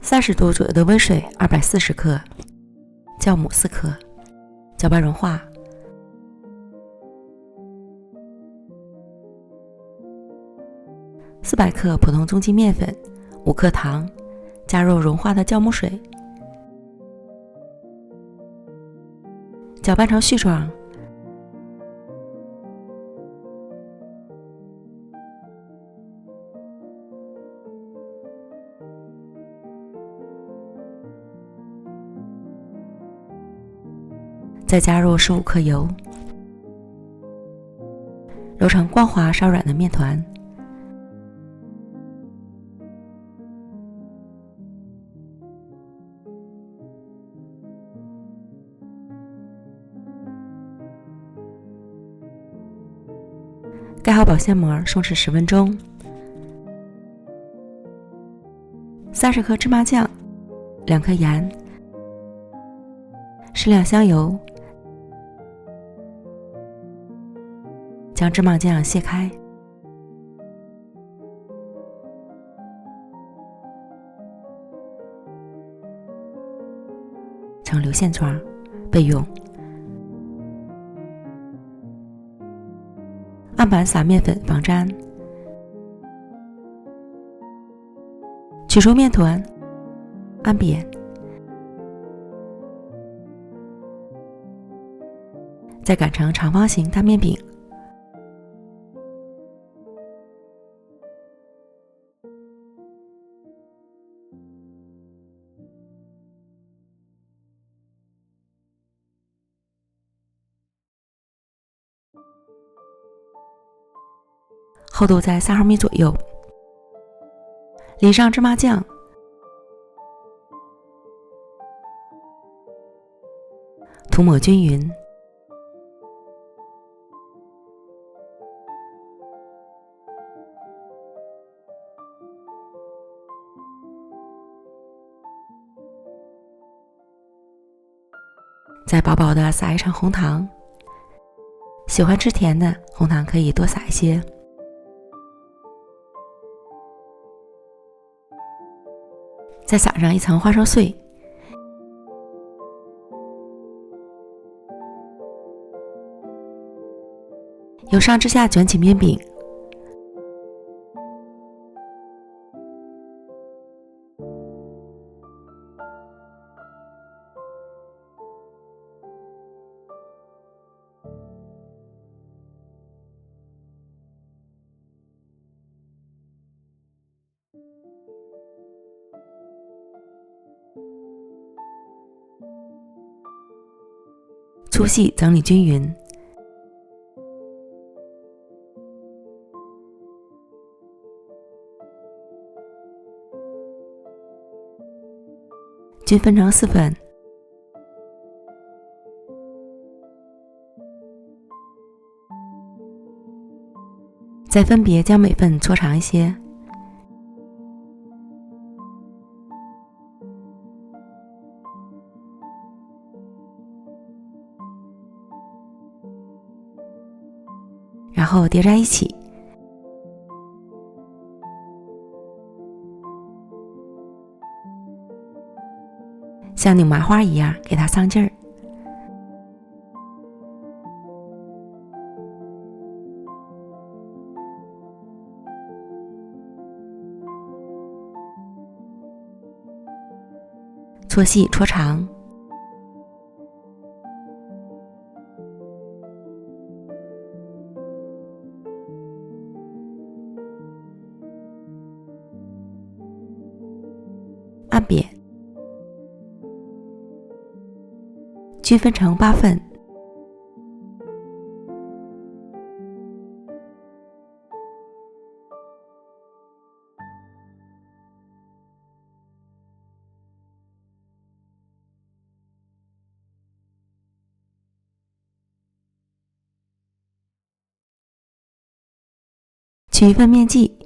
30度左右的温水240克，酵母4克，搅拌融化。400克普通中筋面粉，5克糖，加入融化的酵母水，搅拌成絮状。再加入15克油，揉成光滑稍软的面团。盖好保鲜膜，松弛10分钟。30克芝麻酱，2克盐，适量香油，将芝麻酱卸开，成流线状备用。案板撒面粉防粘，取出面团，按扁，再擀成长方形大面饼。厚度在3毫米左右，淋上芝麻酱，涂抹均匀，再薄薄的撒一层红糖，喜欢吃甜的，红糖可以多撒一些。再撒上一层花生碎，由上至下卷起面饼，粗细整理均匀。均分成4份，再分别将每份搓长一些。然后叠在一起，像拧麻花一样给它上劲儿。搓细搓长，按扁，均分成8份。取一份面剂，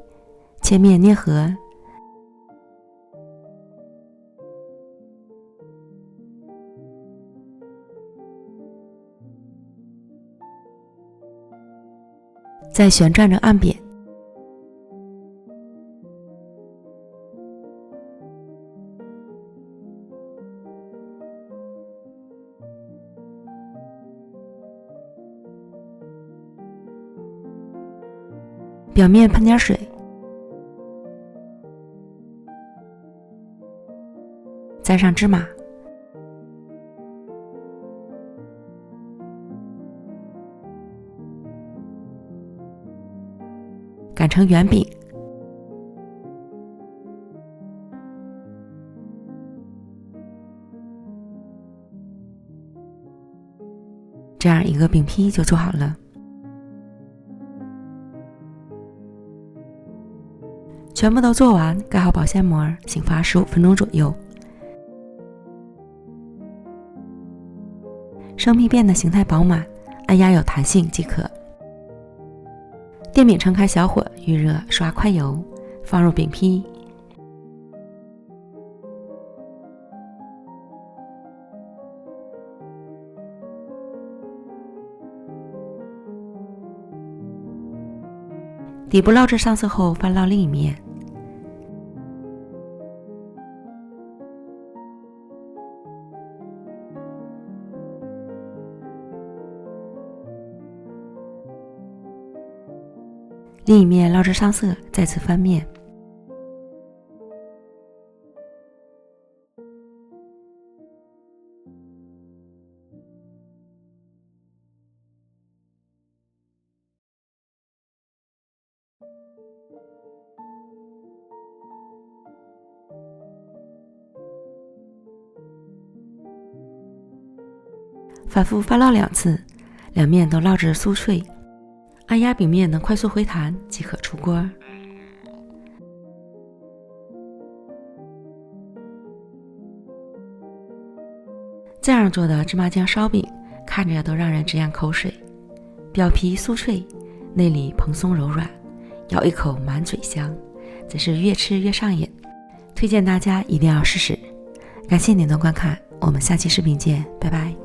切面捏合，在旋转着按扁。表面喷点水，沾上芝麻，擀成圆饼，这样一个饼坯就做好了。全部都做完，盖好保鲜膜，醒发15分钟左右。生坯变的形态饱满，按压有弹性即可。电饼撑开小火，预热，刷快油，放入饼坯。底部烙至上色后，翻烙另一面。另一面烙至上色，再次翻面。反复翻烙2次，两面都烙至酥脆。按压饼面能快速回弹即可出锅。这样做的芝麻酱烧饼看着都让人直咽口水，表皮酥脆，内里蓬松柔软，咬一口满嘴香，真是越吃越上瘾，推荐大家一定要试试。感谢您的观看，我们下期视频见，拜拜。